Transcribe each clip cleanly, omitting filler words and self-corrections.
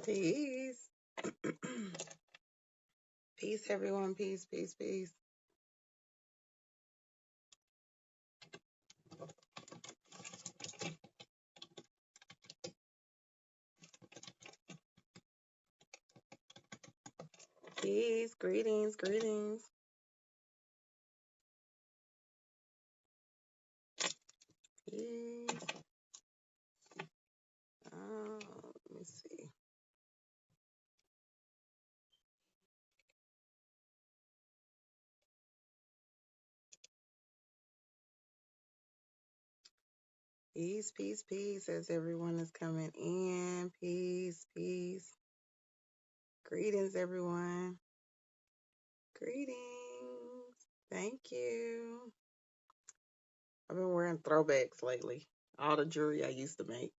Peace. Peace, everyone. Peace, peace, peace. Peace. Greetings, greetings. Peace. Let me see. Peace, peace, peace as everyone is coming in. Peace, peace. Greetings, everyone. Greetings. Thank you. I've been wearing throwbacks lately. All the jewelry I used to make.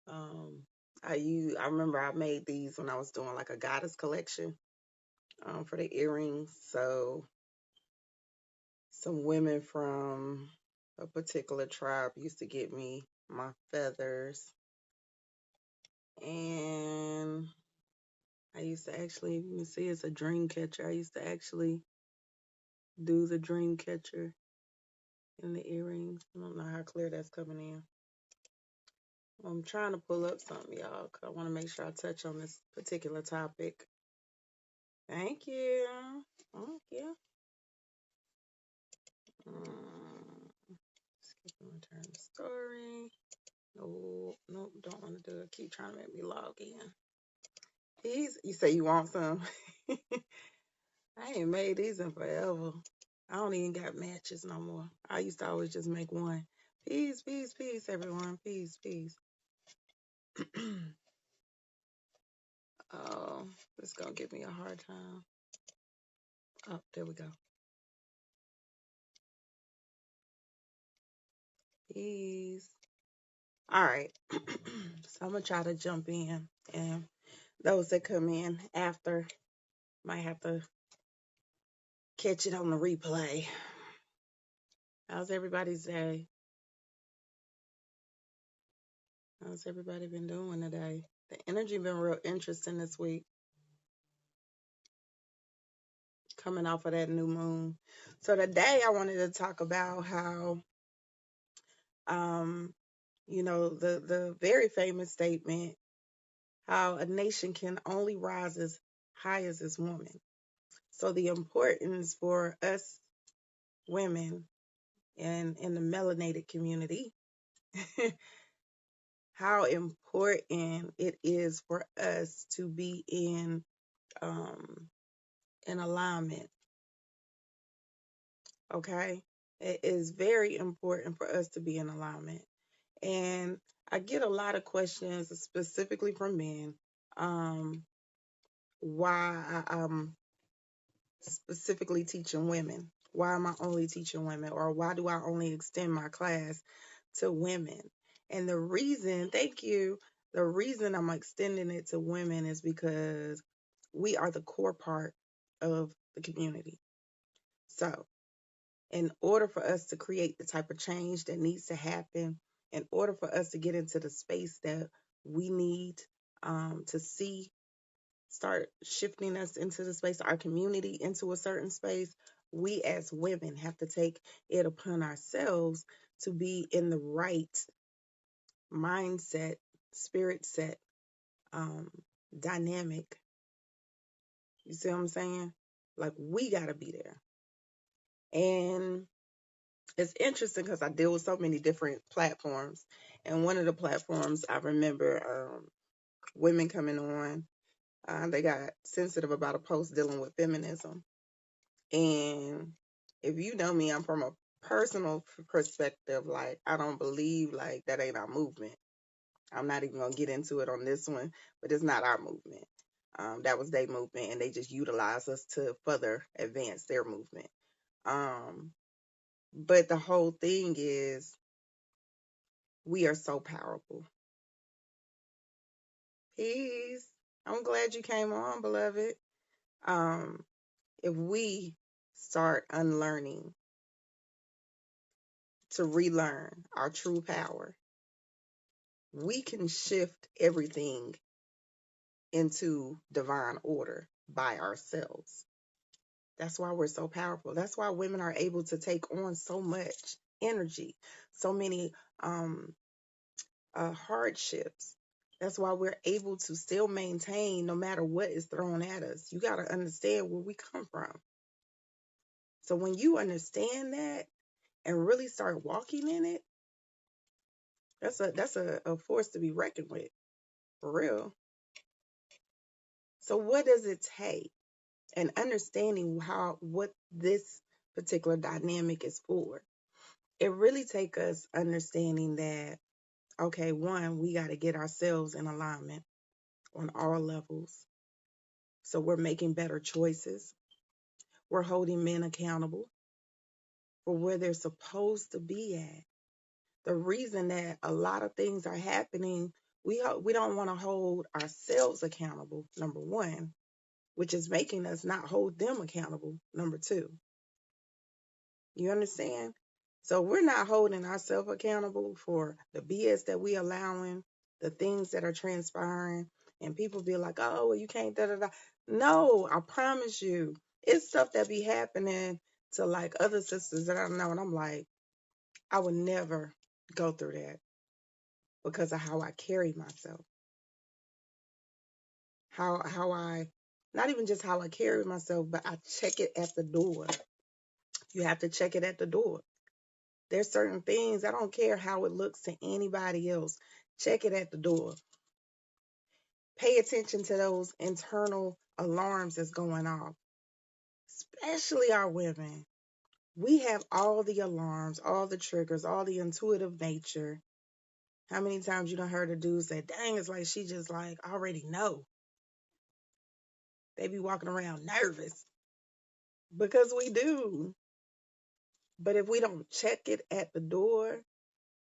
Um, I remember I made these when I was doing like a goddess collection for the earrings. So some women from a particular tribe used to get me my feathers, and I used to actually, you can see it's a dream catcher. I used to actually do the dream catcher in the earrings. I don't know how clear that's coming in. I'm trying to pull up something, y'all, 'cause I want to make sure I touch on this particular topic. Thank you. Thank you. Skip and return the story. No, nope, don't want to do it. Keep trying to make me log in. You say you want some? I ain't made these in forever. I don't even got matches no more. I used to always just make one. Peace, peace, peace, everyone. Peace, peace. Oh, this is gonna give me a hard time. Oh, there we go. Peace. All right. So I'm gonna try to jump in, and those that come in after might have to catch it on the replay. How's everybody's day? How's everybody been doing today? The energy been real interesting this week, coming off of that new moon. So today I wanted to talk about how, um, the very famous statement, how a nation can only rise as high as its woman. So the importance for us women and in the melanated community, how important it is for us to be um, in alignment. Okay, it is very important for us to be in alignment. And I get a lot of questions, specifically from men, why I'm specifically teaching women. Why am I only teaching women? Or why do I only extend my class to women? And the reason, thank you, the reason I'm extending it to women is because we are the core part of the community. So, in order for us to create the type of change that needs to happen, in order for us to get into the space that we need to see start shifting us into the space, our community into a certain space, we as women have to take it upon ourselves to be in the right mindset, spirit set, um, dynamic. You see what I'm saying? Like, we got to be there. And it's interesting because I deal with so many different platforms. And one of the platforms I remember women coming on, they got sensitive about a post dealing with feminism. And if you know me, I'm from a personal perspective. Like, I don't believe like that ain't our movement. I'm not even gonna get into it on this one, but it's not our movement. That was their movement, and they just utilize us to further advance their movement. Um, but the whole thing is, we are so powerful. Peace. I'm glad you came on, beloved. Um, if we start unlearning to relearn our true power, we can shift everything into divine order by ourselves. That's why we're so powerful. That's why women are able to take on so much energy, so many um, hardships. That's why we're able to still maintain no matter what is thrown at us. You got to understand where we come from. So when you understand that and really start walking in it, that's a force to be reckoned with, for real. So what does it take? And understanding what this particular dynamic is for. It really take us understanding that, okay, one, we got to get ourselves in alignment on all levels. So we're making better choices. We're holding men accountable for where they're supposed to be at. The reason that a lot of things are happening, we don't want to hold ourselves accountable, number one, which is making us not hold them accountable, number two. You understand? So we're not holding ourselves accountable for the BS that we allowing, the things that are transpiring, and people be like, "Oh, well, you can't da da da." No, I promise you, it's stuff that be happening to like other sisters that I know, and I'm like, I would never go through that because of how I carry myself, how I, not even just how I carry myself, but I check it at the door. You have to check it at the door. There's certain things, I don't care how it looks to anybody else. Check it at the door. Pay attention to those internal alarms that's going off, especially our women. We have all the alarms, all the triggers, all the intuitive nature. How many times you done heard a dude say, dang, it's like she just like already know. They be walking around nervous because we do. But if we don't check it at the door,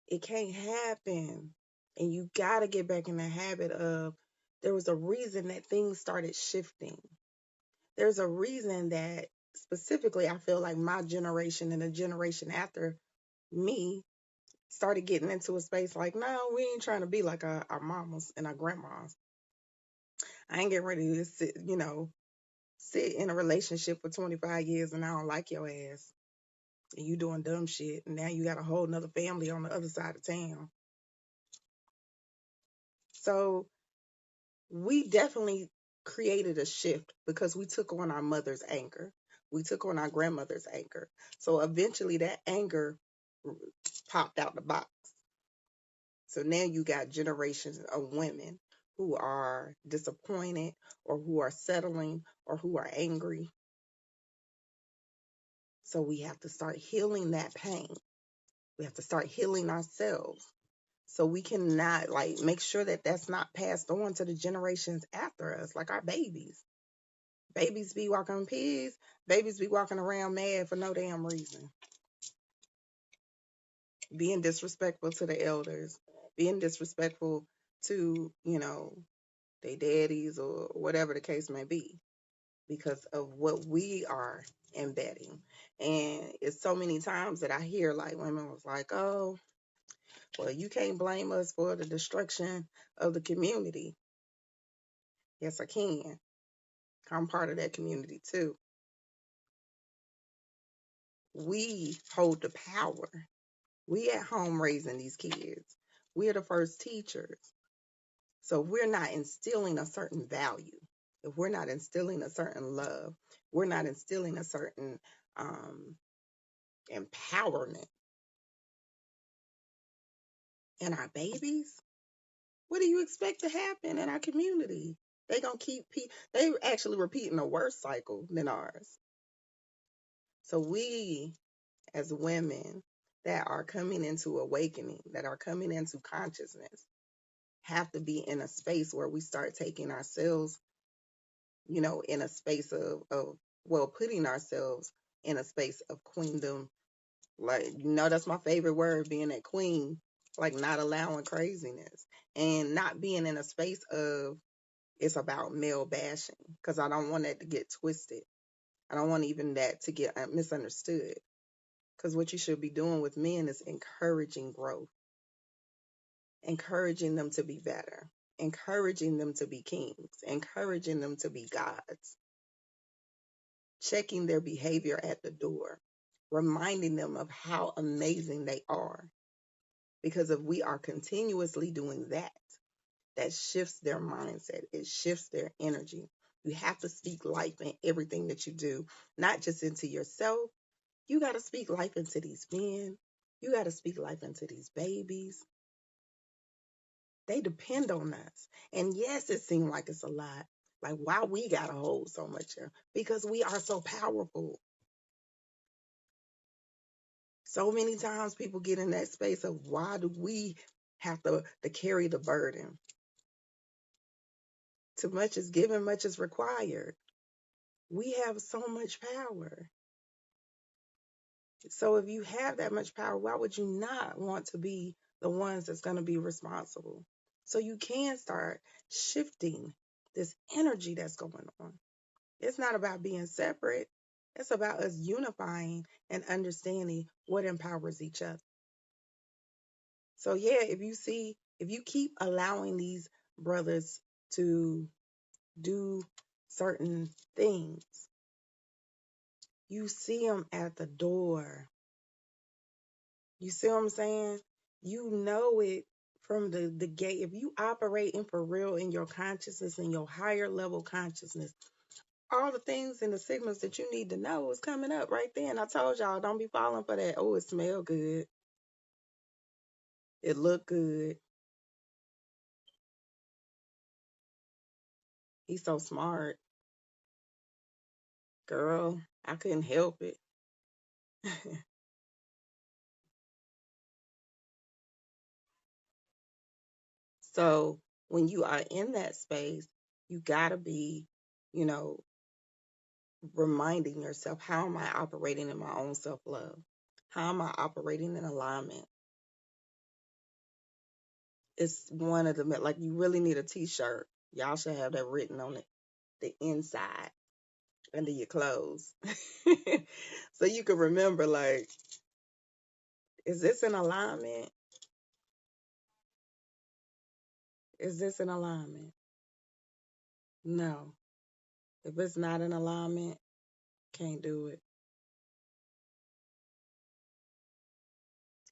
it can't happen. And you got to get back in the habit of, there was a reason that things started shifting. There's a reason that specifically I feel like my generation and the generation after me started getting into a space like, no, we ain't trying to be like our mamas and our grandmas. I ain't getting ready to sit in a relationship for 25 years and I don't like your ass. And you doing dumb shit. And now you got a whole nother family on the other side of town. So we definitely created a shift because we took on our mother's anger. We took on our grandmother's anger. So eventually that anger popped out the box. So now you got generations of women who are disappointed or who are settling or who are angry. So we have to start healing that pain. We have to start healing ourselves. So we cannot like make sure that that's not passed on to the generations after us, like our babies. Babies be walking on pigs. Babies be walking around mad for no damn reason. Being disrespectful to the elders, being disrespectful to, their daddies or whatever the case may be because of what we are embedding. And it's so many times that I hear like women was like, oh, well, you can't blame us for the destruction of the community. Yes, I can. I'm part of that community too. We hold the power. We at home raising these kids. We're the first teachers. So if we're not instilling a certain value, if we're not instilling a certain love, we're not instilling a certain um, empowerment in our babies, what do you expect to happen in our community? They gonna they actually repeating a worse cycle than ours. So we as women that are coming into awakening, that are coming into consciousness, have to be in a space where we start taking ourselves, in a space of putting ourselves in a space of queendom. Like, that's my favorite word, being a queen, like not allowing craziness and not being in a space of it's about male bashing because I don't want that to get twisted. I don't want even that to get misunderstood because what you should be doing with men is encouraging growth. encouraging them to be better, encouraging them to be kings, encouraging them to be gods, checking their behavior at the door, reminding them of how amazing they are. Because if we are continuously doing that, that shifts their mindset, it shifts their energy. You have to speak life in everything that you do, not just into yourself. You got to speak life into these men. You got to speak life into these babies. They depend on us. And yes, it seems like it's a lot. Like, why we got to hold so much here? Because we are so powerful. So many times people get in that space of why do we have to carry the burden? Too much is given, much is required. We have so much power. So if you have that much power, why would you not want to be the ones that's going to be responsible? So you can start shifting this energy that's going on. It's not about being separate. It's about us unifying and understanding what empowers each other. So yeah, if you keep allowing these brothers to do certain things, you see them at the door. You see what I'm saying? You know it from the gate. If you operating for real in your consciousness, in your higher level consciousness, all the things and the signals that you need to know is coming up right then. I told y'all, don't be falling for that. Oh, it smell good. It look good. He's so smart. Girl, I couldn't help it. So when you are in that space, you gotta be, you know, reminding yourself, how am I operating in my own self love? How am I operating in alignment? It's one of the, like, you really need a t-shirt. Y'all should have that written on the inside under your clothes. So you can remember, like, is this in alignment? Is this in alignment? No. If it's not in alignment, can't do it.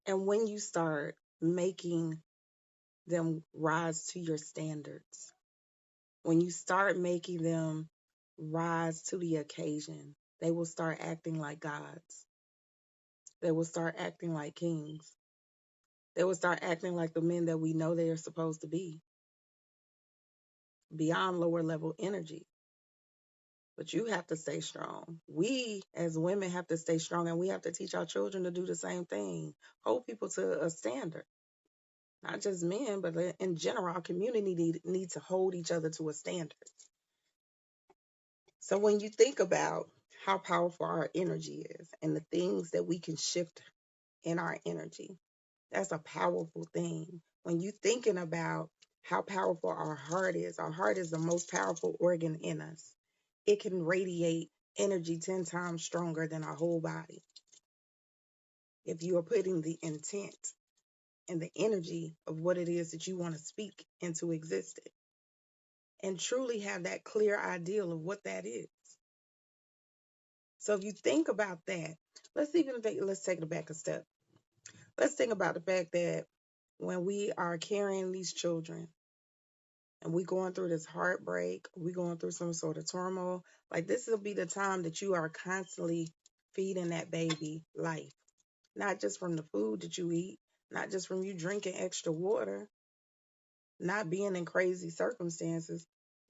And when you start making them rise to your standards, when you start making them rise to the occasion, they will start acting like gods. They will start acting like kings. They will start acting like the men that we know they are supposed to be, beyond lower level energy. But you have to stay strong. We as women have to stay strong, and we have to teach our children to do the same thing. Hold people to a standard. Not just men, but in general, our community need to hold each other to a standard. So when you think about how powerful our energy is and the things that we can shift in our energy, that's a powerful thing. When you thinking about how powerful our heart is the most powerful organ in us. It can radiate energy 10 times stronger than our whole body. If you are putting the intent and the energy of what it is that you want to speak into existence and truly have that clear ideal of what that is. So if you think about that, let's take it back a step. Let's think about the fact that when we are carrying these children and we going through this heartbreak, we going through some sort of turmoil, like this will be the time that you are constantly feeding that baby life. Not just from the food that you eat, not just from you drinking extra water, not being in crazy circumstances,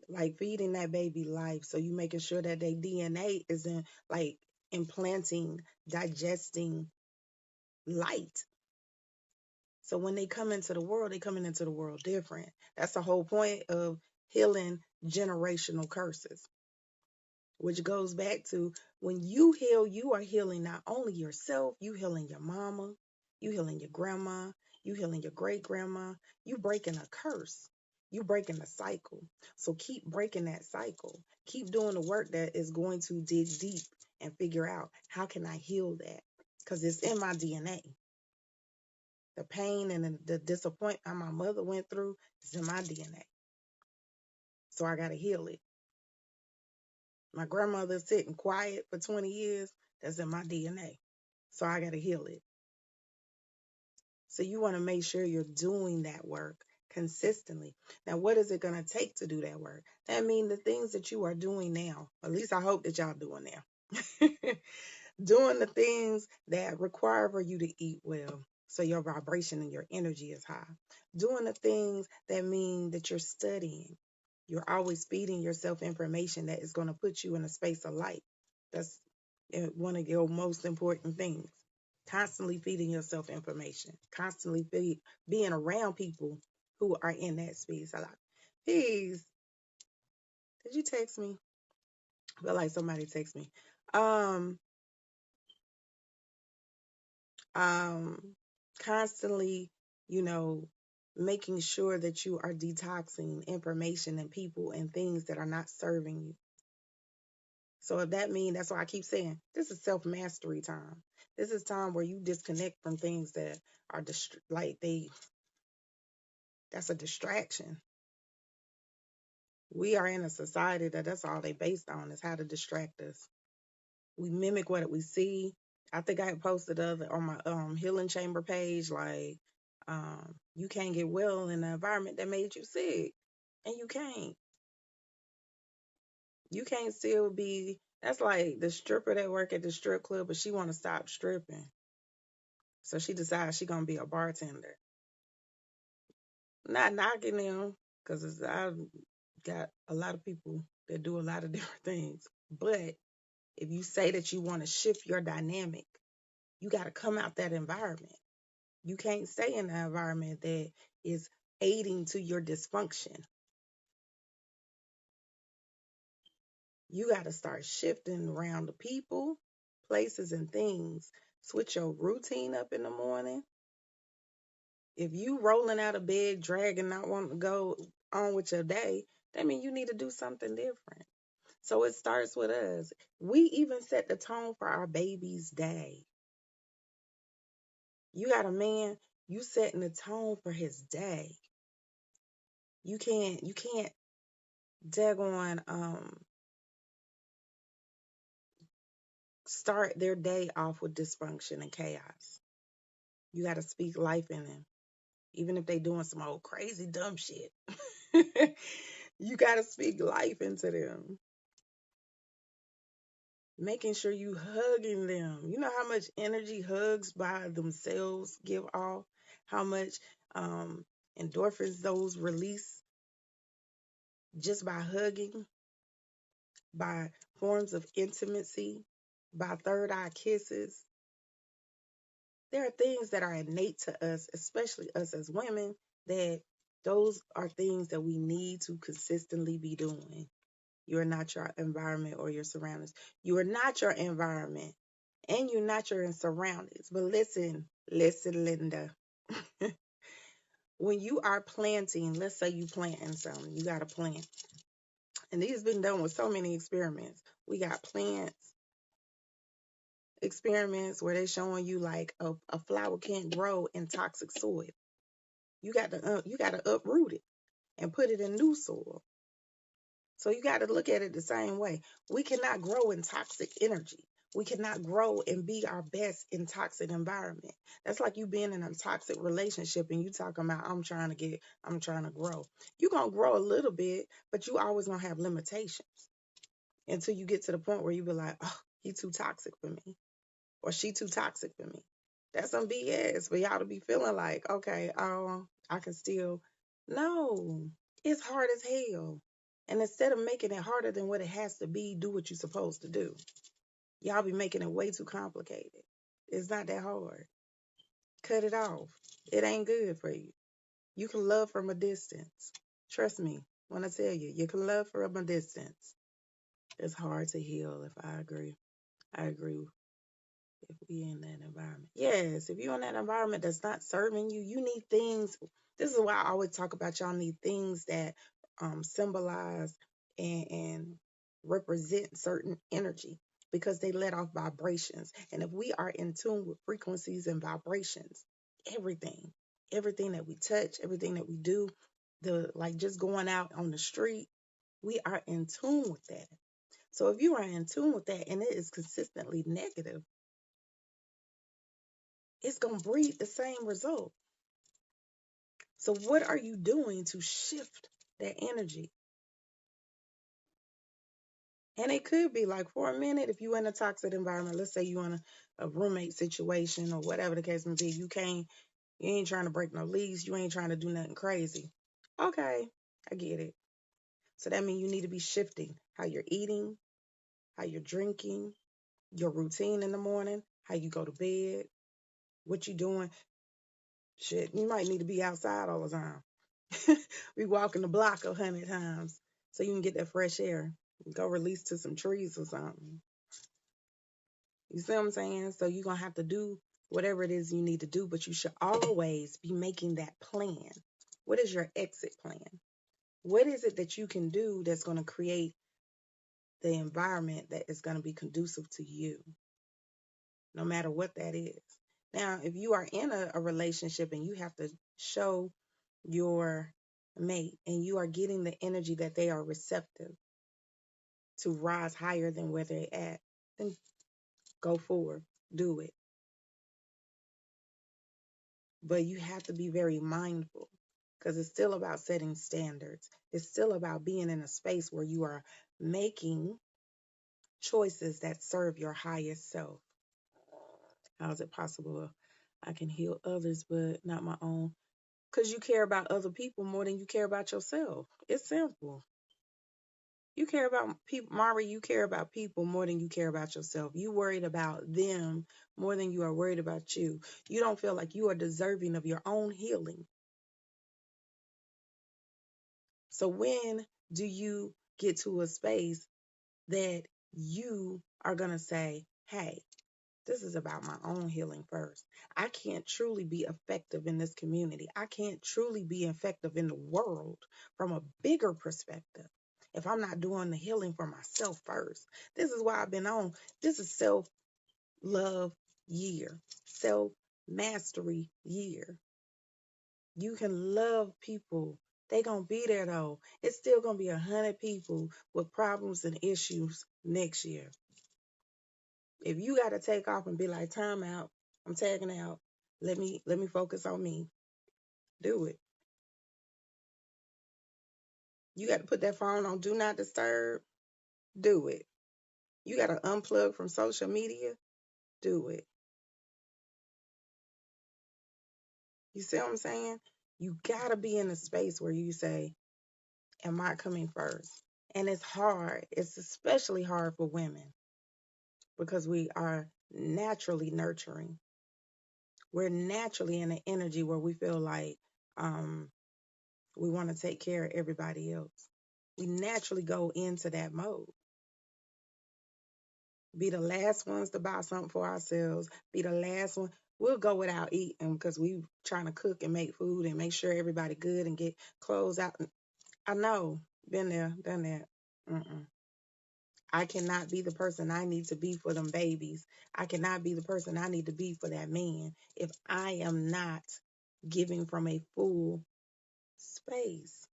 like feeding that baby life. So you making sure that their DNA is in, like, implanting, digesting light. So when they come into the world, they coming into the world different. That's the whole point of healing generational curses, which goes back to when you heal, you are healing not only yourself, you healing your mama, you healing your grandma, you healing your great grandma, you breaking a curse, you breaking a cycle. So keep breaking that cycle. Keep doing the work that is going to dig deep and figure out how can I heal that? Because it's in my DNA. The pain and the disappointment my mother went through is in my DNA. So I got to heal it. My grandmother sitting quiet for 20 years, that's in my DNA. So I got to heal it. So you want to make sure you're doing that work consistently. Now, what is it going to take to do that work? That means the things that you are doing now, at least I hope that y'all doing now. Doing the things that require for you to eat well so your vibration and your energy is high. Doing the things that mean that you're studying. You're always feeding yourself information that is going to put you in a space of light. That's one of your most important things. Constantly feeding yourself information. Constantly being around people who are in that space. I like, please, did you text me? I feel like somebody text me. Um, um, Constantly, you know, making sure that you are detoxing information and people and things that are not serving you. So if that means, that's why I keep saying this is self mastery time. This is time where you disconnect from things that are that's a distraction. We are in a society that's all they based on is how to distract us. We mimic what we see. I think I had posted other on my healing chamber page, like you can't get well in the environment that made you sick. And you can't. You can't still be, that's like the stripper that work at the strip club, but she wanna stop stripping. So she decides she gonna be a bartender. Not knocking them, because I've got a lot of people that do a lot of different things. But if you say that you want to shift your dynamic, you got to come out that environment. You can't stay in an environment that is aiding to your dysfunction. You got to start shifting around the people, places, and things. Switch your routine up in the morning. If you rolling out of bed, dragging, not wanting to go on with your day, that means you need to do something different. So it starts with us. We even set the tone for our baby's day. You got a man, you setting the tone for his day. You can't daggone start their day off with dysfunction and chaos. You gotta speak life in them. Even if they doing some old crazy dumb shit. You gotta speak life into them. Making sure you hugging them. You know how much energy hugs by themselves give off? How much endorphins those release just by hugging, by forms of intimacy, by third eye kisses. There are things that are innate to us, especially us as women, that those are things that we need to consistently be doing. You are not your environment or your surroundings. You are not your environment and you're not your surroundings. But listen, Linda. When you are planting, let's say you planting something, you got to plant. And these been done with so many experiments. We got plants experiments where they're showing you like a flower can't grow in toxic soil. You got to uproot it and put it in new soil. So you got to look at it the same way. We cannot grow in toxic energy. We cannot grow and be our best in toxic environment. That's like you being in a toxic relationship and you talking about I'm trying to grow. You're gonna grow a little bit, but you always gonna have limitations until you get to the point where you be like, oh, he too toxic for me. Or she too toxic for me. That's some BS for y'all to be feeling like, okay, I can still. No, it's hard as hell. And instead of making it harder than what it has to be, do what you're supposed to do. Y'all be making it way too complicated. It's not that hard. Cut it off. It ain't good for you. You can love from a distance. Trust me when I tell you, you can love from a distance. It's hard to heal, if I agree. I agree if we in that environment. Yes, if you're in that environment that's not serving you, you need things. This is why I always talk about y'all need things that symbolize and represent certain energy because they let off vibrations. And if we are in tune with frequencies and vibrations, everything. Everything that we touch, everything that we do, the like just going out on the street, we are in tune with that. So if you are in tune with that and it is consistently negative, it's going to breed the same result. So what are you doing to shift that energy? And it could be like for a minute, if you're in a toxic environment, let's say you're in a roommate situation or whatever the case may be, you ain't trying to break no lease, you ain't trying to do nothing crazy. Okay, I get it. So that means you need to be shifting how you're eating, how you're drinking, your routine in the morning, how you go to bed, what you doing. Shit, you might need to be outside all the time. We walking the block 100 times so you can get that fresh air. Go release to some trees or something. You see what I'm saying? So you're gonna have to do whatever it is you need to do, but you should always be making that plan. What is your exit plan? What is it that you can do that's gonna create the environment that is gonna be conducive to you, no matter what that is? Now, if you are in a relationship and you have to show your mate and you are getting the energy that they are receptive to rise higher than where they're at, then go forward, do it. But you have to be very mindful because it's still about setting standards. It's still about being in a space where you are making choices that serve your highest self. How is it possible I can heal others but not my own? Because you care about other people more than you care about yourself. It's simple. You care about people, Mari, you care about people more than you care about yourself. You worried about them more than you are worried about you. You don't feel like you are deserving of your own healing. So when do you get to a space that you are going to say, hey, this is about my own healing first. I can't truly be effective in this community. I can't truly be effective in the world from a bigger perspective if I'm not doing the healing for myself first. This is why I've been on. This is self-love year, self-mastery year. You can love people. They gonna be there though. It's still gonna be 100 people with problems and issues next year. If you gotta take off and be like, time out, I'm tagging out. Let me focus on me. Do it. You gotta put that phone on do not disturb. Do it. You gotta unplug from social media. Do it. You see what I'm saying? You gotta be in a space where you say, am I coming first? And it's hard. It's especially hard for women because we are naturally nurturing. We're naturally in an energy where we feel like we want to take care of everybody else. We naturally go into that mode. Be the last ones to buy something for ourselves. Be the last one. We'll go without eating because we trying to cook and make food and make sure everybody good and get clothes out. I know. Been there, done that. Mm-mm. I cannot be the person I need to be for them babies. I cannot be the person I need to be for that man if I am not giving from a full space.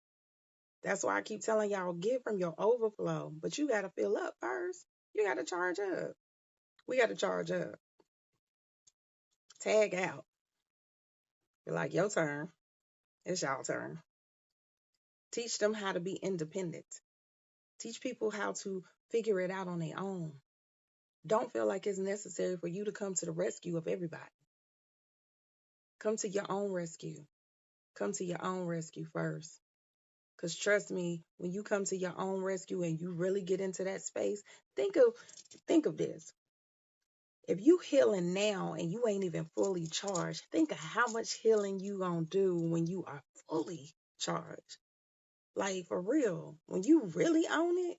That's why I keep telling y'all give from your overflow, but you got to fill up first. You got to charge up. We got to charge up. Tag out. Be like, your turn. It's y'all turn. Teach them how to be independent. Teach people how to figure it out on their own. Don't feel like it's necessary for you to come to the rescue of everybody. Come to your own rescue. Come to your own rescue first. Because trust me, when you come to your own rescue and you really get into that space, think of this. If you healing now and you ain't even fully charged, think of how much healing you gonna do when you are fully charged. Like for real, when you really own it,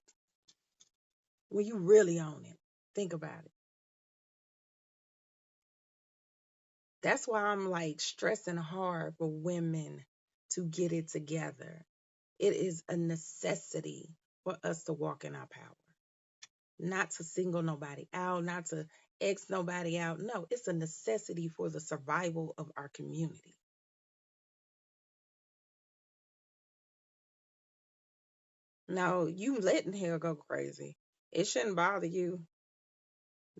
when you really own it, think about it. That's why I'm like stressing hard for women to get it together. It is a necessity for us to walk in our power, not to single nobody out, not to X nobody out. No, it's a necessity for the survival of our community. No, you letting hell go crazy. It shouldn't bother you.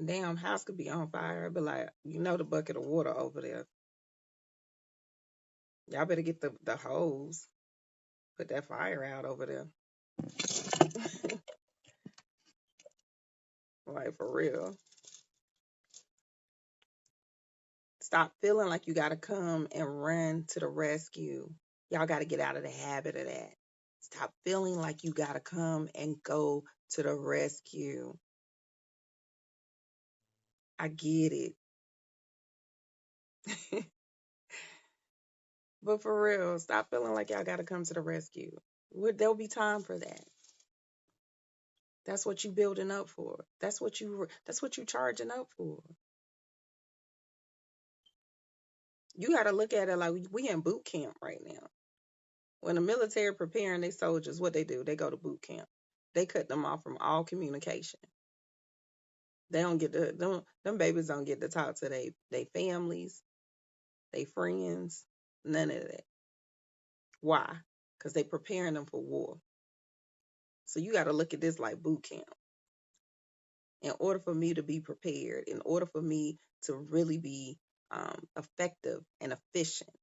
Damn house could be on fire. But like, the bucket of water over there. Y'all better get the hose. Put that fire out over there. Like for real. Stop feeling like you gotta come and run to the rescue. Y'all gotta get out of the habit of that. Stop feeling like you gotta come and go to the rescue. I get it. But for real, stop feeling like y'all gotta come to the rescue. There'll be time for that. That's what you building up for. That's what you charging up for. You gotta look at it like we in boot camp right now. When the military preparing their soldiers, what they do? They go to boot camp. They cut them off from all communication. They don't get to them babies don't get to talk to they families, they friends, none of that. Why? Because they preparing them for war. So you got to look at this like boot camp. In order for me to be prepared, in order for me to really be effective and efficient,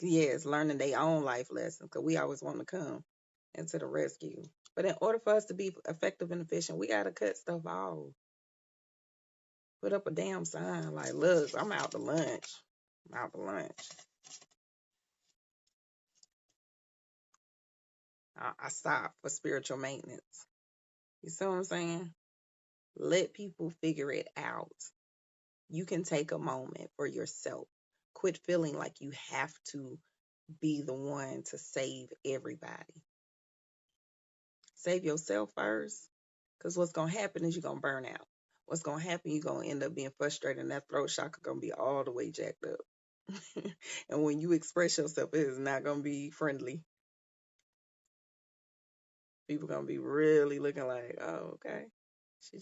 yes, learning their own life lessons because we always want to come into the rescue. But in order for us to be effective and efficient, we got to cut stuff off. Put up a damn sign like, look, I'm out to lunch. I'm out to lunch. I stop for spiritual maintenance. You see what I'm saying? Let people figure it out. You can take a moment for yourself. Quit feeling like you have to be the one to save everybody. Save yourself first. Because what's going to happen is you're going to burn out. What's going to happen, you're going to end up being frustrated, and that throat chakra going to be all the way jacked up. And when you express yourself, it is not going to be friendly. People going to be really looking like, oh, okay. She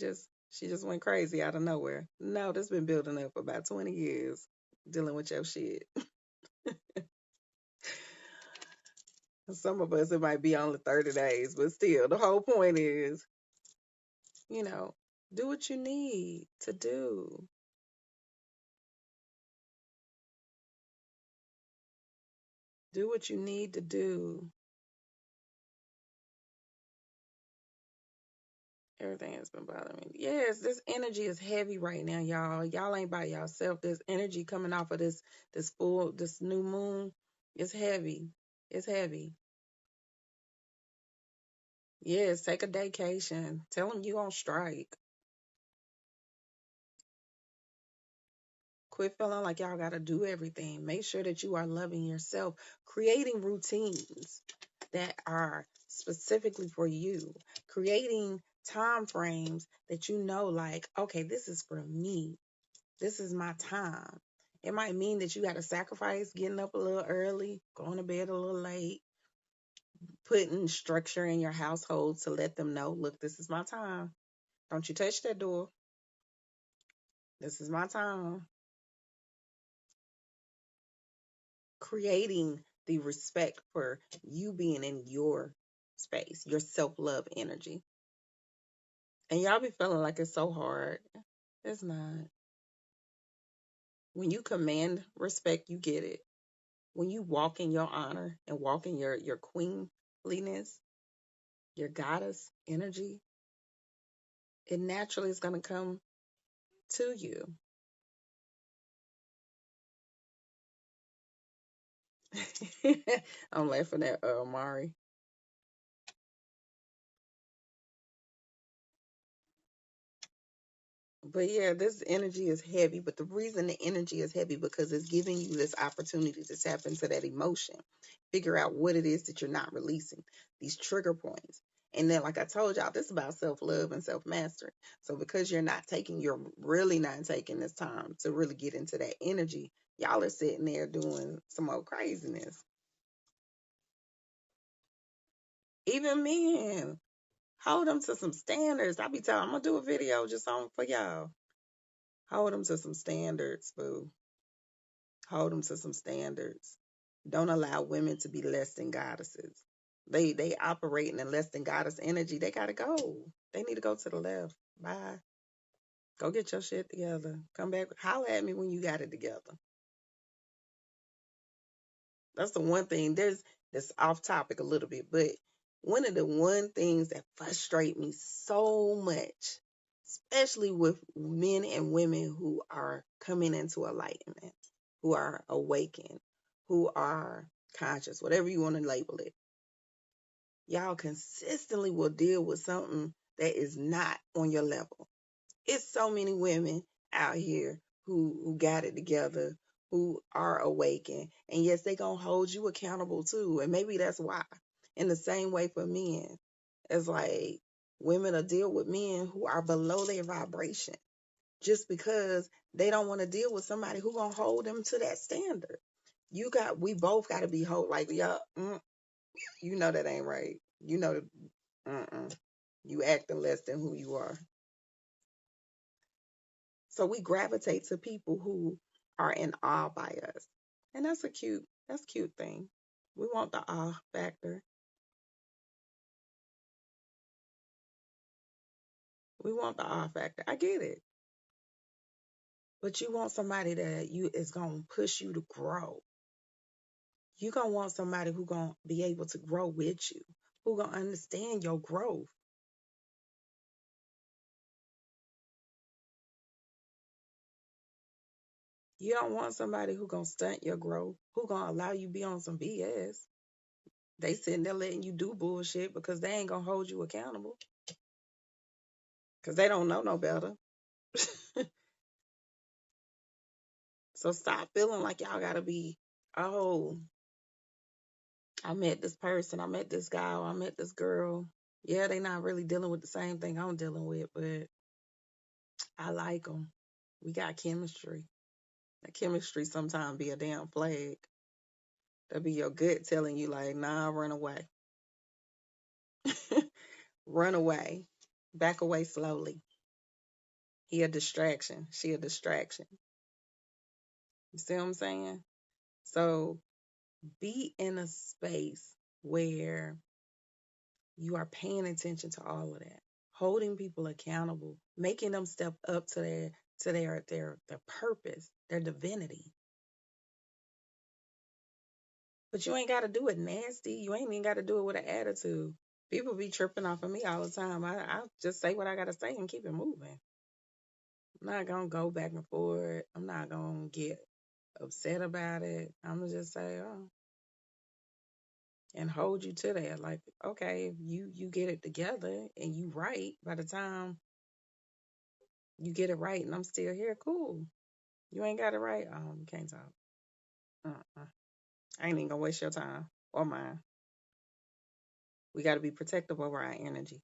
just went crazy out of nowhere. No, this been building up for about 20 years, dealing with your shit. Some of us, it might be only 30 days, but still, the whole point is, you know, do what you need to do. Do what you need to do. Everything has been bothering me. Yes, this energy is heavy right now, y'all. Y'all ain't by yourself. This energy coming off of this new moon, it's heavy. It's heavy. Yes, take a vacation. Tell them you on strike. Quit feeling like y'all got to do everything. Make sure that you are loving yourself, creating routines that are specifically for you, creating time frames that like, okay, this is for me. This is my time. It might mean that you got to sacrifice getting up a little early, going to bed a little late, putting structure in your household to let them know, look, this is my time. Don't you touch that door. This is my time. Creating the respect for you being in your space, your self love energy. And y'all be feeling like it's so hard. It's not. When you command respect, you get it. When you walk in your honor and walk in your queenliness, your goddess energy, it naturally is going to come to you. I'm laughing at Mari. But yeah, this energy is heavy. But the reason the energy is heavy because it's giving you this opportunity to tap into that emotion, figure out what it is that you're not releasing, these trigger points. And then, like I told y'all, this is about self love and self mastery. So because you're really not taking this time to really get into that energy, y'all are sitting there doing some old craziness. Even men. Hold them to some standards. I be telling, I'm gonna do a video just on for y'all. Hold them to some standards, boo. Hold them to some standards. Don't allow women to be less than goddesses. They operating in less than goddess energy. They gotta go. They need to go to the left. Bye. Go get your shit together. Come back. Holler at me when you got it together. That's the one thing. There's That's off topic a little bit, but one of the one things that frustrate me so much, especially with men and women who are coming into enlightenment, who are awakened, who are conscious, whatever you want to label it, y'all consistently will deal with something that is not on your level. It's so many women out here who got it together, who are awakened, and yes, they gonna hold you accountable too. And maybe that's why. In the same way for men, it's like women will deal with men who are below their vibration just because they don't want to deal with somebody who gonna hold them to that standard. We both got to be hold like, yeah, you know that ain't right. You know, you acting less than who you are. So we gravitate to people who are in awe by us. And that's a cute thing. We want the awe factor. We want the awe factor. I get it. But you want somebody that you is gonna push you to grow. You gonna want somebody who gonna be able to grow with you, who gonna understand your growth. You don't want somebody who gonna stunt your growth, who gonna allow you be on some BS. They sitting there letting you do bullshit because they ain't gonna hold you accountable. Because they don't know no better. So stop feeling like y'all gotta be, oh, I met this person, I met this guy, or I met this girl. Yeah, they not really dealing with the same thing I'm dealing with, but I like them. We got chemistry. That chemistry sometimes be a damn flag. That be your gut telling you like, nah, run away. Run away. Back away slowly. He a distraction. She a distraction. You see what I'm saying? So be in a space where you are paying attention to all of that, holding people accountable, making them step up to their purpose, their divinity. But you ain't got to do it nasty. You ain't even got to do it with an attitude. People be tripping off of me all the time. I just say what I got to say and keep it moving. I'm not going to go back and forth. I'm not going to get upset about it. I'm going to just say, oh, and hold you to that. Like, okay, if you get it together and you right by the time you get it right and I'm still here, cool. You ain't got it right. You can't talk. Uh-uh. I ain't even gonna waste your time or mine. We got to be protective over our energy.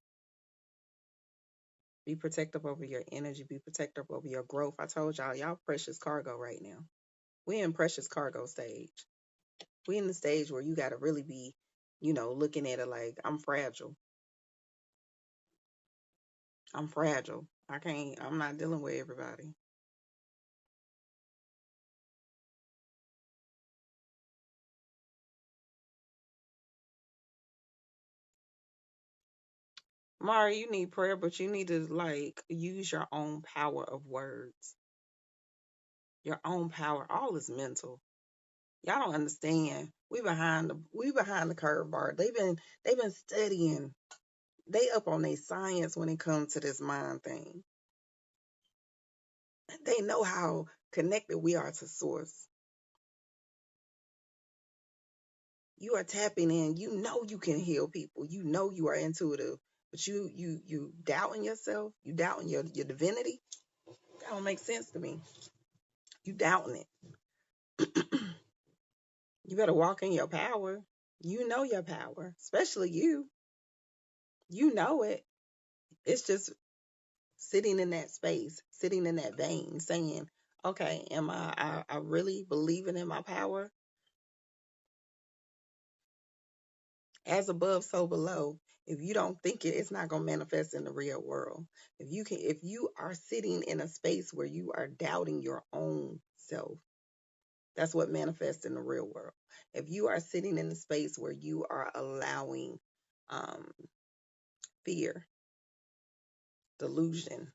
Be protective over your energy. Be protective over your growth. I told y'all precious cargo right now. We in precious cargo stage. We in the stage where you got to really be, looking at it like I'm fragile. I'm fragile. I can't. I'm not dealing with everybody. Mari, you need prayer, but you need to like use your own power of words. Your own power. All is mental. Y'all don't understand. We behind the curve bar. They've been studying. They up on their science when it comes to this mind thing. They know how connected we are to source. You are tapping in. You know you can heal people. You know you are intuitive. But you doubting yourself. You doubting your divinity. That don't make sense to me. You doubting it. You better walk in your power. You know your power, especially you. You know it. It's just sitting in that space, sitting in that vein, saying, okay, am I really believing in my power? As above, so below. If you don't think it, it's not gonna manifest in the real world. If you are sitting in a space where you are doubting your own self, that's what manifests in the real world. If you are sitting in a space where you are allowing um, fear, delusion,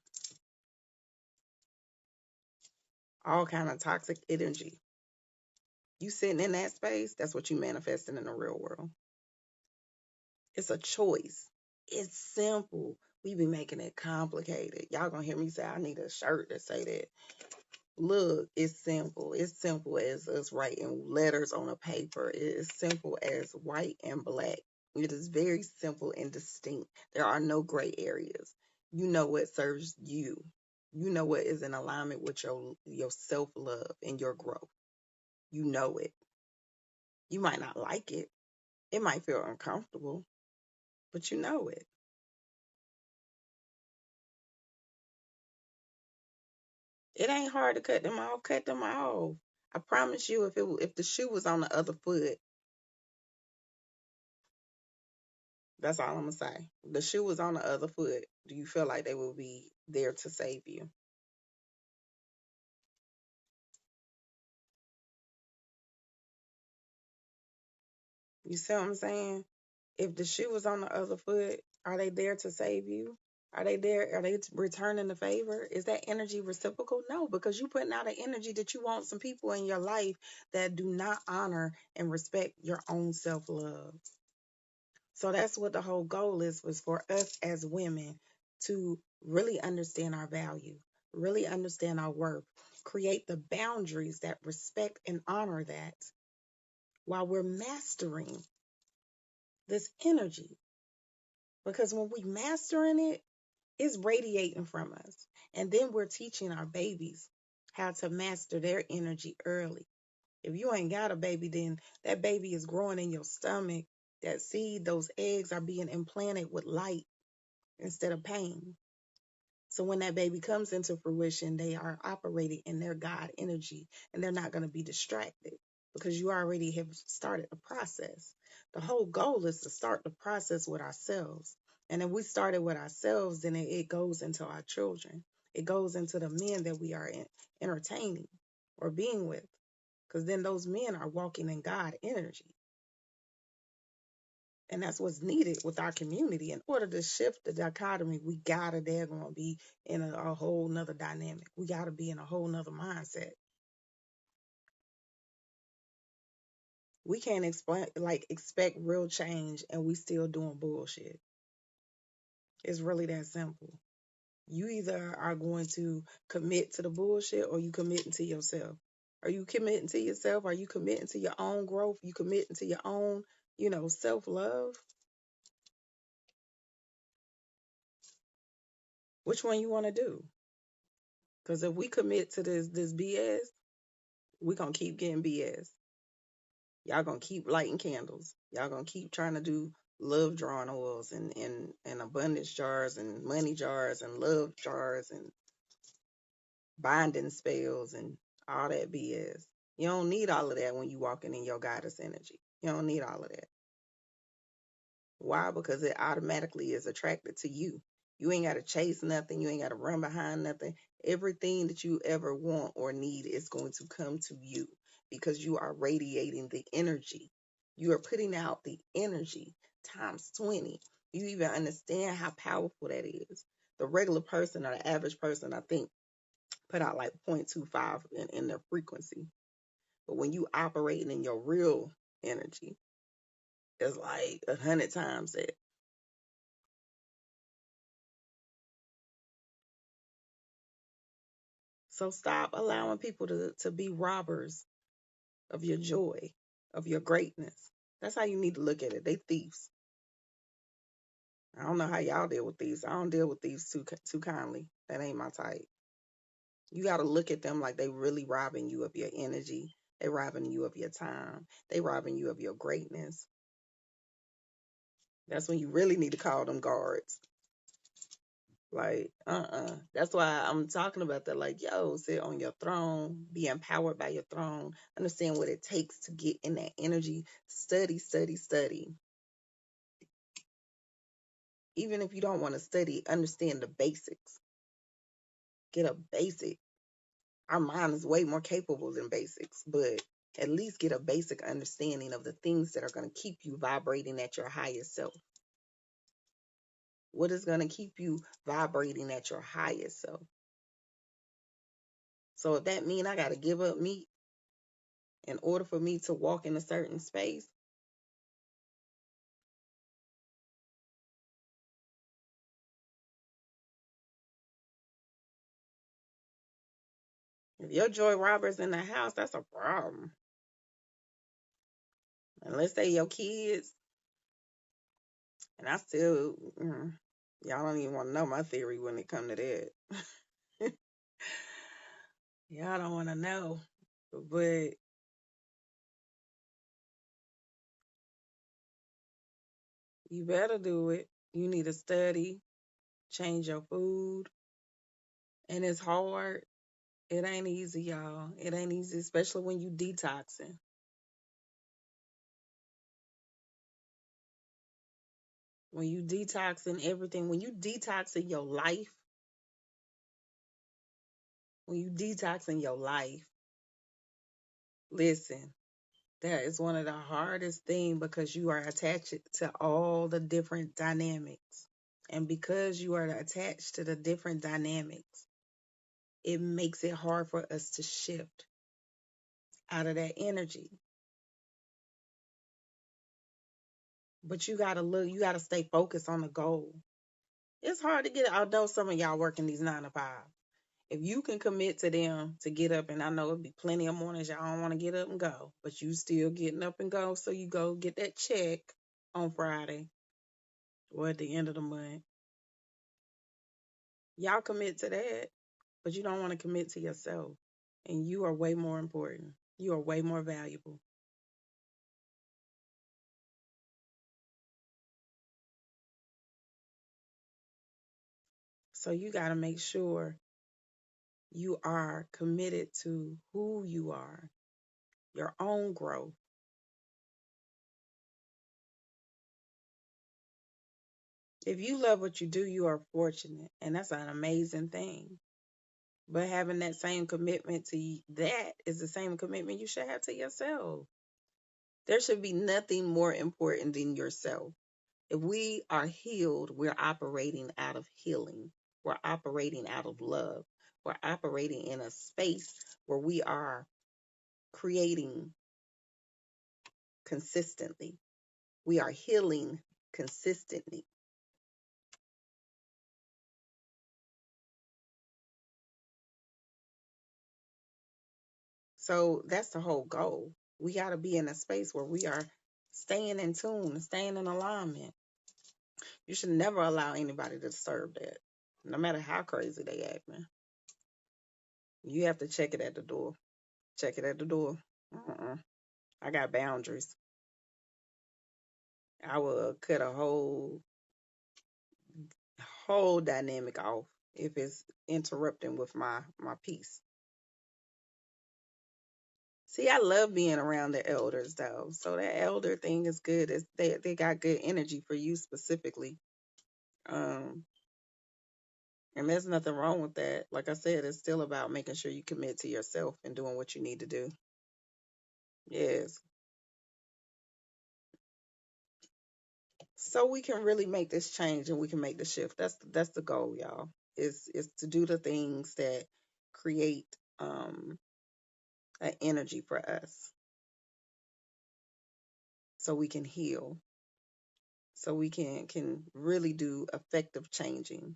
all kind of toxic energy, you sitting in that space, that's what you manifesting in the real world. It's a choice. It's simple. We be making it complicated. Y'all gonna hear me say I need a shirt that say that. Look, it's simple. It's simple as us writing letters on a paper. It is simple as white and black. It is very simple and distinct. There are no gray areas. You know what serves you. You know what is in alignment with your self love and your growth. You know it. You might not like it. It might feel uncomfortable, but you know it. It ain't hard to cut them off. Cut them off. I promise you, if the shoe was on the other foot, that's all I'm gonna say. The shoe was on the other foot. Do you feel like they will be there to save you? You see what I'm saying? If the shoe was on the other foot, are they there to save you? Are they there? Are they returning the favor? Is that energy reciprocal? No, because you putting out an energy that you want some people in your life that do not honor and respect your own self love. So that's what the whole goal is, was for us as women to really understand our value, really understand our worth, create the boundaries that respect and honor that while we're mastering this energy. Because when we mastering it, it's radiating from us. And then we're teaching our babies how to master their energy early. If you ain't got a baby, then that baby is growing in your stomach. That seed, those eggs are being implanted with light instead of pain. So when that baby comes into fruition, they are operating in their God energy and they're not going to be distracted because you already have started the process. The whole goal is to start the process with ourselves. And if we started with ourselves, then it goes into our children. It goes into the men that we are entertaining or being with, because then those men are walking in God energy. And that's what's needed with our community. In order to shift the dichotomy, we gotta daggone be in a whole nother dynamic. We gotta be in a whole nother mindset. We can't explain expect real change and we still doing bullshit. It's really that simple. You either are going to commit to the bullshit or you committing to yourself. Are you committing to yourself? Are you committing to your own growth? You committing to your own, self love? Which one you want to do? Because if we commit to this BS, we gonna keep getting BS. Y'all gonna keep lighting candles. Y'all gonna keep trying to do love drawing oils and abundance jars and money jars and love jars and binding spells and all that BS. You don't need all of that when you walking in your goddess energy. You don't need all of that. Why? Because it automatically is attracted to you. You ain't got to chase nothing. You ain't got to run behind nothing. Everything that you ever want or need is going to come to you because you are radiating the energy. You are putting out the energy times 20. You even understand how powerful that is. The regular person or the average person, I think, put out like 0.25 in their frequency. But when you operating in your real energy, it's like 100 times that. So stop allowing people to be robbers of your joy, of your greatness. That's how you need to look at it. They thieves. I don't know how y'all deal with thieves. I don't deal with thieves too kindly. That ain't my type. You got to look at them like they really robbing you of your energy. They robbing you of your time. They robbing you of your greatness. That's when you really need to call them guards. Like, That's why I'm talking about that. Like, yo, sit on your throne, be empowered by your throne, understand what it takes to get in that energy. Study, study, study. Even if you don't want to study, understand the basics. Get a basic. Our mind is way more capable than basics, but at least get a basic understanding of the things that are going to keep you vibrating at your highest self. What is going to keep you vibrating at your highest self? So if that means I got to give up meat in order for me to walk in a certain space, if your Joy Roberts in the house, that's a problem. And let's say your kids, and I still, y'all don't even want to know my theory when it come to that. Y'all don't want to know, but you better do it. You need to study, change your food, and it's hard. It ain't easy, y'all. It ain't easy, especially when you detoxing. When you detoxing everything, when you detoxing your life, when you detoxing your life, listen, that is one of the hardest things because you are attached to all the different dynamics. And because you are attached to the different dynamics, it makes it hard for us to shift out of that energy. But you gotta look, you gotta stay focused on the goal. It's hard to get, I know some of y'all working these 9 to 5. If you can commit to them to get up, and I know it'll be plenty of mornings y'all don't want to get up and go, but you still getting up and go, so you go get that check on Friday or at the end of the month. Y'all commit to that, but you don't want to commit to yourself. And you are way more important. You are way more valuable. So you got to make sure you are committed to who you are, your own growth. If you love what you do, you are fortunate, and that's an amazing thing. But having that same commitment to that is the same commitment you should have to yourself. There should be nothing more important than yourself. If we are healed, we're operating out of healing. We're operating out of love. We're operating in a space where we are creating consistently. We are healing consistently. So that's the whole goal. We got to be in a space where we are staying in tune, staying in alignment. You should never allow anybody to disturb that, no matter how crazy they acting. You have to check it at the door. Check it at the door. Uh-uh. I got boundaries. I will cut a whole dynamic off if it's interrupting with my peace. See, I love being around the elders though. So that elder thing is good. They got good energy for you specifically. Um, and there's nothing wrong with that. Like I said, it's still about making sure you commit to yourself and doing what you need to do. Yes. So we can really make this change and we can make the shift. That's the goal, y'all. Is to do the things that create an energy for us so we can heal. So we can really do effective changing.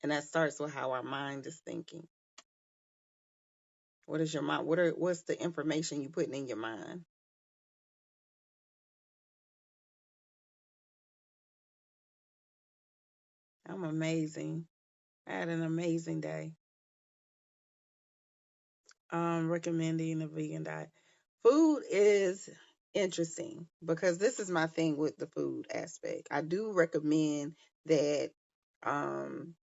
And that starts with how our mind is thinking. What is your mind? What's the information you putting in your mind? I'm amazing. I had an amazing day. Recommending a vegan diet. Food is interesting because this is my thing with the food aspect. I do recommend that um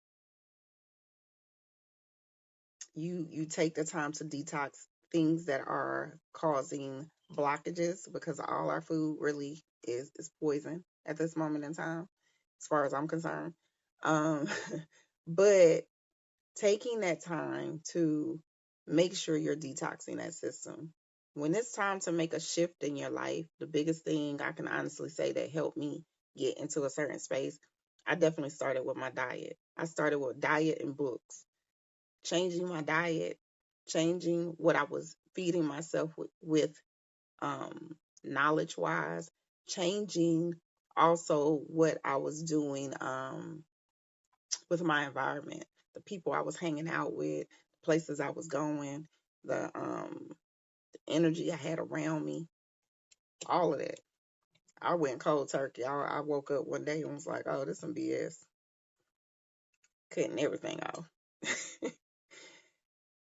you take the time to detox things that are causing blockages because all our food really is poison at this moment in time, as far as I'm concerned. Um, but taking that time to make sure you're detoxing that system. When it's time to make a shift in your life, the biggest thing I can honestly say that helped me get into a certain space, I definitely started with my diet. I started with diet and books, changing my diet, changing what I was feeding myself with um, knowledge wise, changing also what I was doing with my environment, the people I was hanging out with, places I was going, the energy I had around me, all of that. I went cold turkey. I woke up one day and was like, oh, this some BS. Cutting everything off.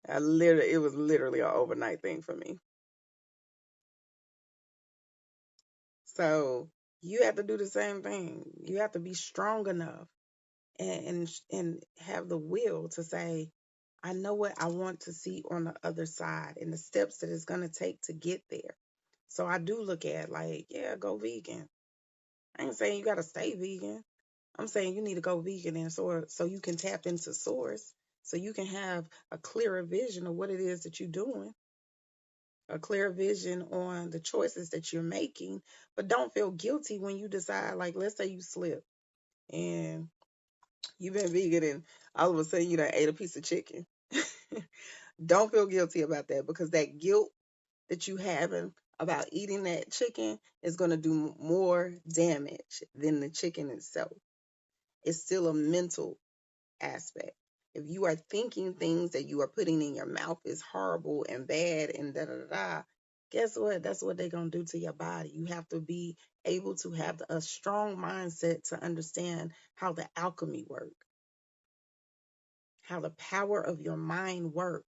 It was literally an overnight thing for me. So you have to do the same thing. You have to be strong enough and have the will to say, I know what I want to see on the other side and the steps that it's gonna take to get there. So I do look at like, yeah, go vegan. I ain't saying you gotta stay vegan. I'm saying you need to go vegan and so you can tap into source, so you can have a clearer vision of what it is that you're doing, a clear vision on the choices that you're making. But don't feel guilty when you decide, like, let's say you slip and you've been vegan and all of a sudden you done ate a piece of chicken. Don't feel guilty about that, because that guilt that you having about eating that chicken is going to do more damage than the chicken itself. It's still a mental aspect. If you are thinking things that you are putting in your mouth is horrible and bad and da da da da, guess what? That's what they're going to do to your body. You have to be able to have a strong mindset to understand how the alchemy work, how the power of your mind work.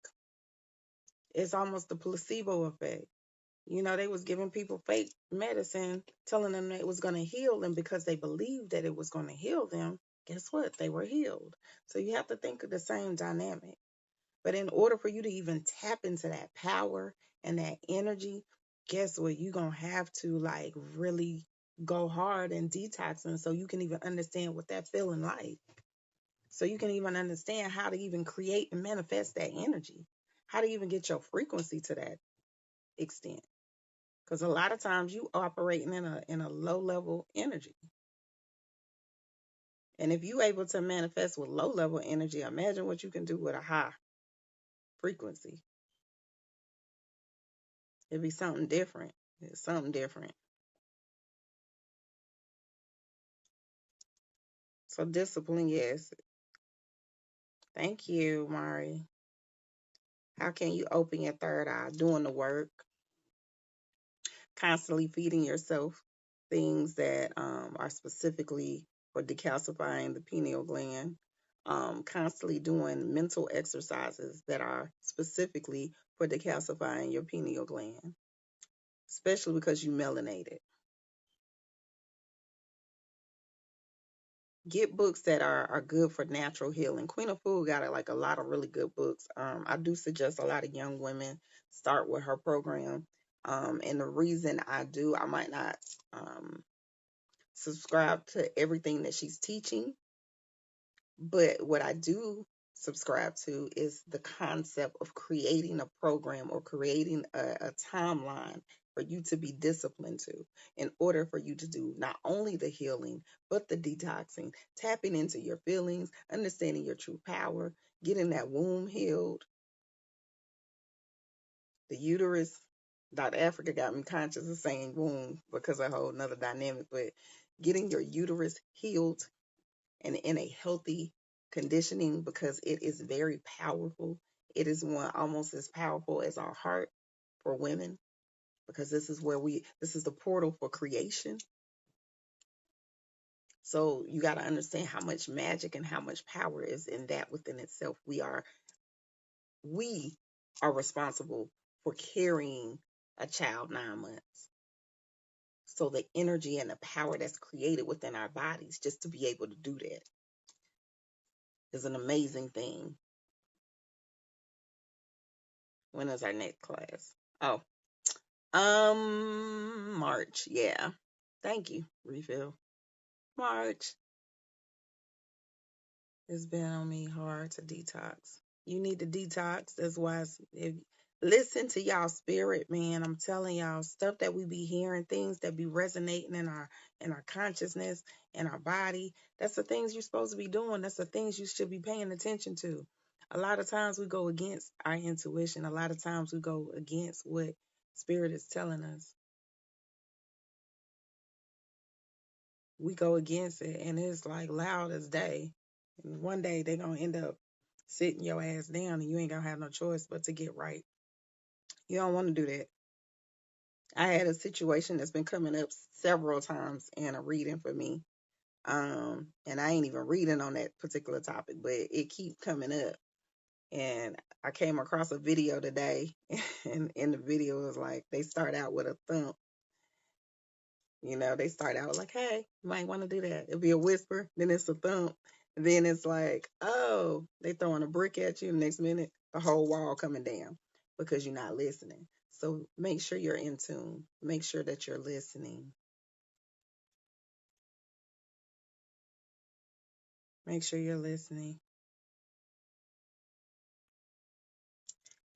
It's almost the placebo effect. You know, they was giving people fake medicine, telling them that it was going to heal them because they believed that it was going to heal them. Guess what? They were healed. So you have to think of the same dynamic. But in order for you to even tap into that power and that energy, guess what? You're going to have to like really go hard and detoxing so you can even understand what that feeling like. So you can even understand how to even create and manifest that energy, how to even get your frequency to that extent. Because a lot of times you operating in a low level energy. And if you able to manifest with low level energy, imagine what you can do with a high frequency. It'd be something different. It's something different. So discipline, yes. Thank you, Mari. How can you open your third eye? Doing the work, constantly feeding yourself things that are specifically for decalcifying the pineal gland, constantly doing mental exercises that are specifically for decalcifying your pineal gland, especially because you melanated. Get books that are good for natural healing. Queen of Food got like a lot of really good books. I do suggest a lot of young women start with her program. And the reason I do, I might not subscribe to everything that she's teaching, but what I do subscribe to is the concept of creating a program or creating a timeline for you to be disciplined to, in order for you to do not only the healing, but the detoxing, tapping into your feelings, understanding your true power, getting that womb healed, the uterus. Dr. Africa got me conscious of saying womb because a whole nother dynamic, but getting your uterus healed and in a healthy conditioning, because it is very powerful. It is one almost as powerful as our heart for women, because this is the portal for creation. So you got to understand how much magic and how much power is in that within itself. We are responsible for carrying a child 9 months. So the energy and the power that's created within our bodies just to be able to do that is an amazing thing. When is our next class? Oh, March. Yeah. Thank you, refill. March. It's been on me hard to detox. You need to detox. That's why listen to y'all spirit, man. I'm telling y'all stuff that we be hearing, things that be resonating in our consciousness, in our body. That's the things you're supposed to be doing. That's the things you should be paying attention to. A lot of times we go against our intuition. A lot of times we go against what spirit is telling us. We go against it, and it's like loud as day. And one day they're gonna end up sitting your ass down, and you ain't gonna have no choice but to get right. You don't want to do that. I had a situation that's been coming up several times in a reading for me. And I ain't even reading on that particular topic, but it keep coming up. And I came across a video today, and in the video it was like they start out with a thump. They start out like, hey, you might want to do that. It'll be a whisper, then it's a thump. Then it's like, oh, they throwing a brick at you. Next minute, the whole wall coming down because you're not listening. So make sure you're in tune. Make sure that you're listening. Make sure you're listening.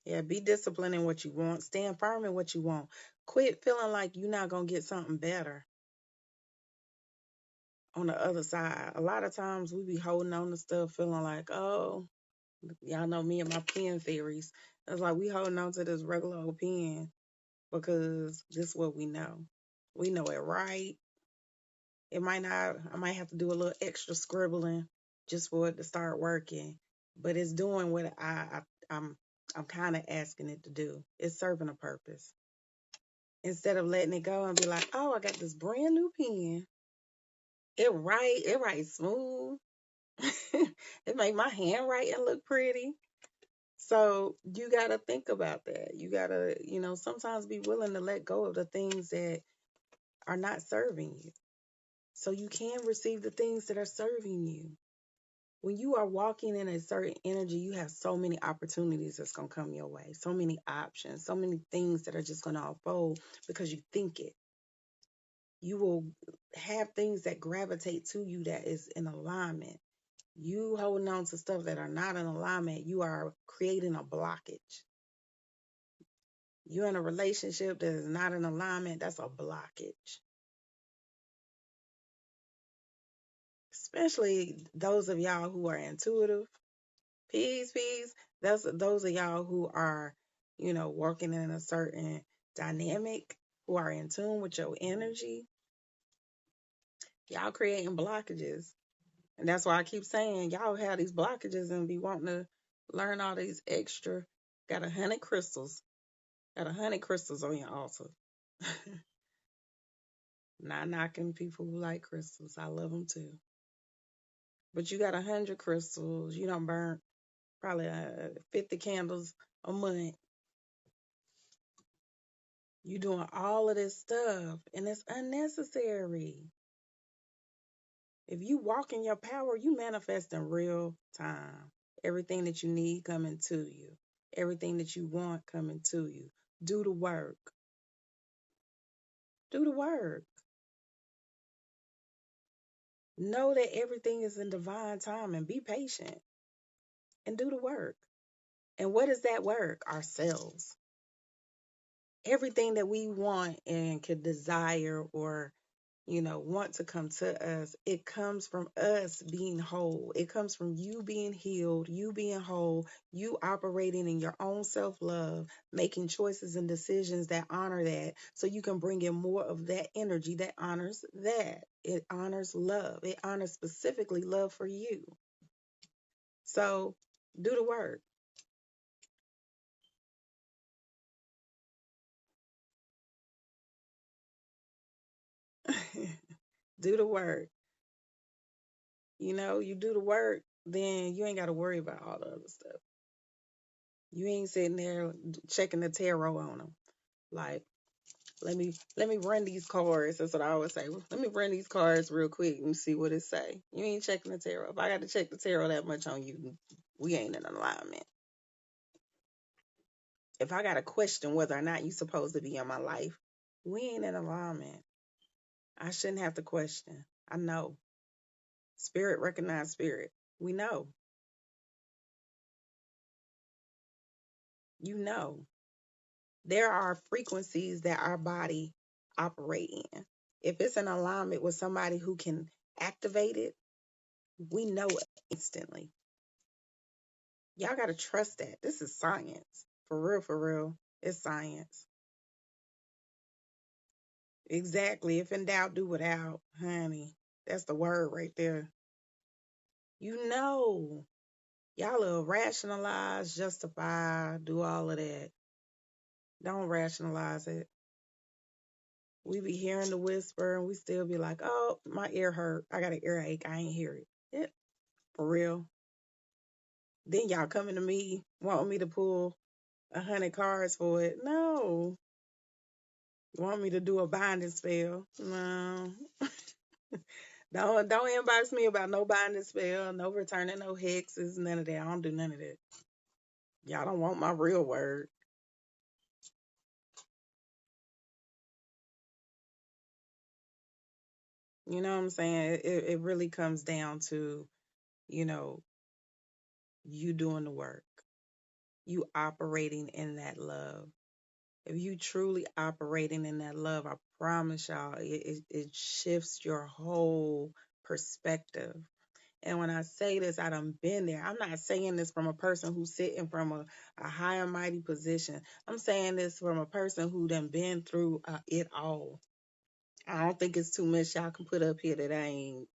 Yeah, be disciplined in what you want. Stand firm in what you want. Quit feeling like you're not going to get something better on the other side. A lot of times we be holding on to stuff feeling like, oh, y'all know me and my pen theories. It's like we holding on to this regular old pen because this is what we know. We know it right. It might not, I might have to do a little extra scribbling just for it to start working, but it's doing what I'm kind of asking it to do. It's serving a purpose. Instead of letting it go and be like, oh, I got this brand new pen. It writes smooth. It make my handwriting look pretty. So you got to think about that. You got to, sometimes be willing to let go of the things that are not serving you so you can receive the things that are serving you. When you are walking in a certain energy, you have so many opportunities that's going to come your way, so many options, so many things that are just going to unfold because you think it. You will have things that gravitate to you that is in alignment. You holding on to stuff that are not in alignment, you are creating a blockage. You're in a relationship that is not in alignment, that's a blockage. Especially those of y'all who are intuitive. Peace. Those of y'all who are, working in a certain dynamic, who are in tune with your energy. Y'all creating blockages. And that's why I keep saying y'all have these blockages and be wanting to learn all these extra. Got 100 crystals. Got 100 crystals on your altar. Not knocking people who like crystals. I love them too. But you got 100 crystals. You don't burn probably 50 candles a month. You doing all of this stuff and it's unnecessary. If you walk in your power, you manifest in real time. Everything that you need coming to you. Everything that you want coming to you. Do the work. Do the work. Know that everything is in divine time and be patient and do the work. And what is that work? Ourselves. Everything that we want and could desire or want to come to us, it comes from us being whole. It comes from you being healed, you being whole, you operating in your own self-love, making choices and decisions that honor that, so you can bring in more of that energy that honors that. It honors love. It honors specifically love for you. So do the work. Do the work. You do the work, then you ain't got to worry about all the other stuff. You ain't sitting there checking the tarot on them. Like, let me run these cards. That's what I always say. Let me run these cards real quick and see what it say. You ain't checking the tarot. If I got to check the tarot that much on you, we ain't in alignment. If I got to question whether or not you supposed to be in my life, we ain't in alignment. I shouldn't have to question. I know. Spirit recognize spirit. We know. You know. There are frequencies that our body operate in. If it's in alignment with somebody who can activate it, we know it instantly. Y'all got to trust that. This is science. For real, for real. It's science. Exactly. If in doubt, do without, honey. That's the word right there. You know. Y'all will rationalize, justify, do all of that. Don't rationalize it. We be hearing the whisper and we still be like, oh, my ear hurt. I got an earache. I ain't hear it. Yeah, for real. Then y'all coming to me wanting me to pull 100 cards for it. No. Want me to do a binding spell? No. Don't inbox me about no binding spell, no returning no hexes, none of that. I don't do none of that. Y'all don't want my real word. You know what I'm saying? It really comes down to, you know, you doing the work, you operating in that love. If you truly operating in that love, I promise y'all, it shifts your whole perspective. And when I say this, I done been there. I'm not saying this from a person who's sitting from a high and mighty position. I'm saying this from a person who done been through it all. I don't think it's too much y'all can put up here that I ain't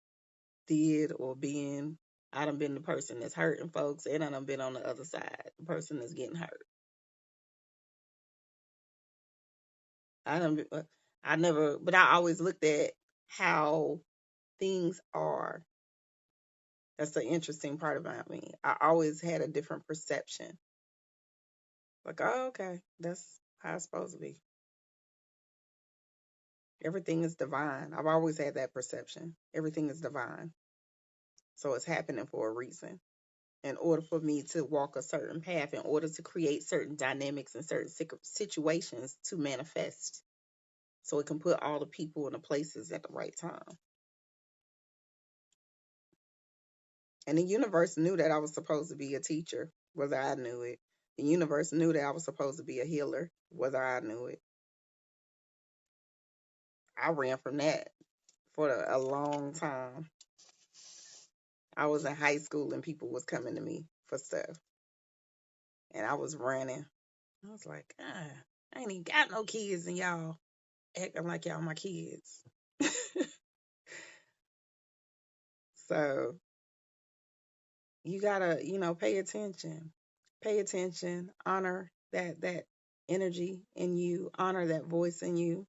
did or been. I done been the person that's hurting folks, and I done been on the other side, the person that's getting hurt. I done, I never, but I always looked at how things are. That's the interesting part about me. I always had a different perception. Like, oh, okay, that's how it's supposed to be. Everything is divine. I've always had that perception. Everything is divine. So it's happening for a reason. In order for me to walk a certain path, in order to create certain dynamics and certain situations to manifest. So it can put all the people in the places at the right time. And the universe knew that I was supposed to be a teacher, whether I knew it. The universe knew that I was supposed to be a healer, whether I knew it. I ran from that for a long time. I was in high school and people was coming to me for stuff. And I was running. I was like, I ain't even got no kids and y'all acting like y'all my kids. So you gotta, pay attention. Pay attention, honor that energy in you, honor that voice in you.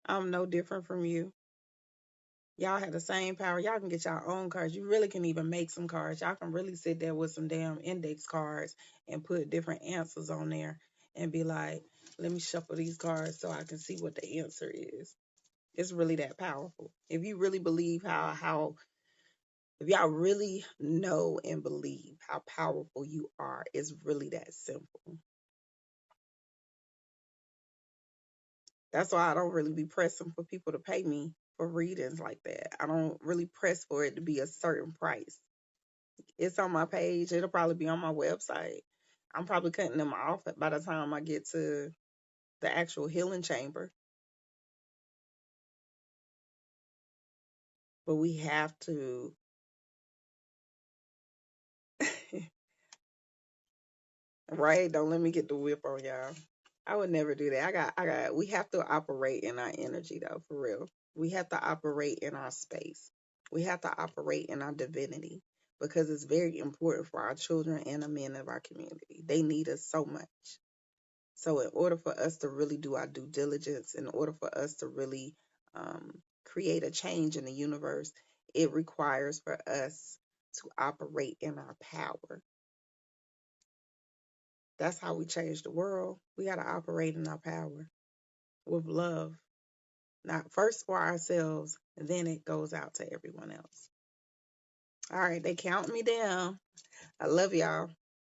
I'm no different from you. Y'all have the same power. Y'all can get your own cards. You really can even make some cards. Y'all can really sit there with some damn index cards and put different answers on there and be like, let me shuffle these cards so I can see what the answer is. It's really that powerful. If you really believe how if y'all really know and believe how powerful you are, it's really that simple. That's why I don't really be pressing for people to pay me for readings like that. I don't really press for it to be a certain price. It's on my page. It'll probably be on my website. I'm probably cutting them off by the time I get to the actual healing chamber. But we have to right? Don't let me get the whip on y'all. I would never do that. We have to operate in our energy though, for real. We have to operate in our space. We have to operate in our divinity because it's very important for our children and the men of our community. They need us so much. So, in order for us to really do our due diligence, in order for us to really create a change in the universe, it requires for us to operate in our power. That's how we change the world. We got to operate in our power with love, not first for ourselves, and then it goes out to everyone else. All right, they count me down. I love y'all.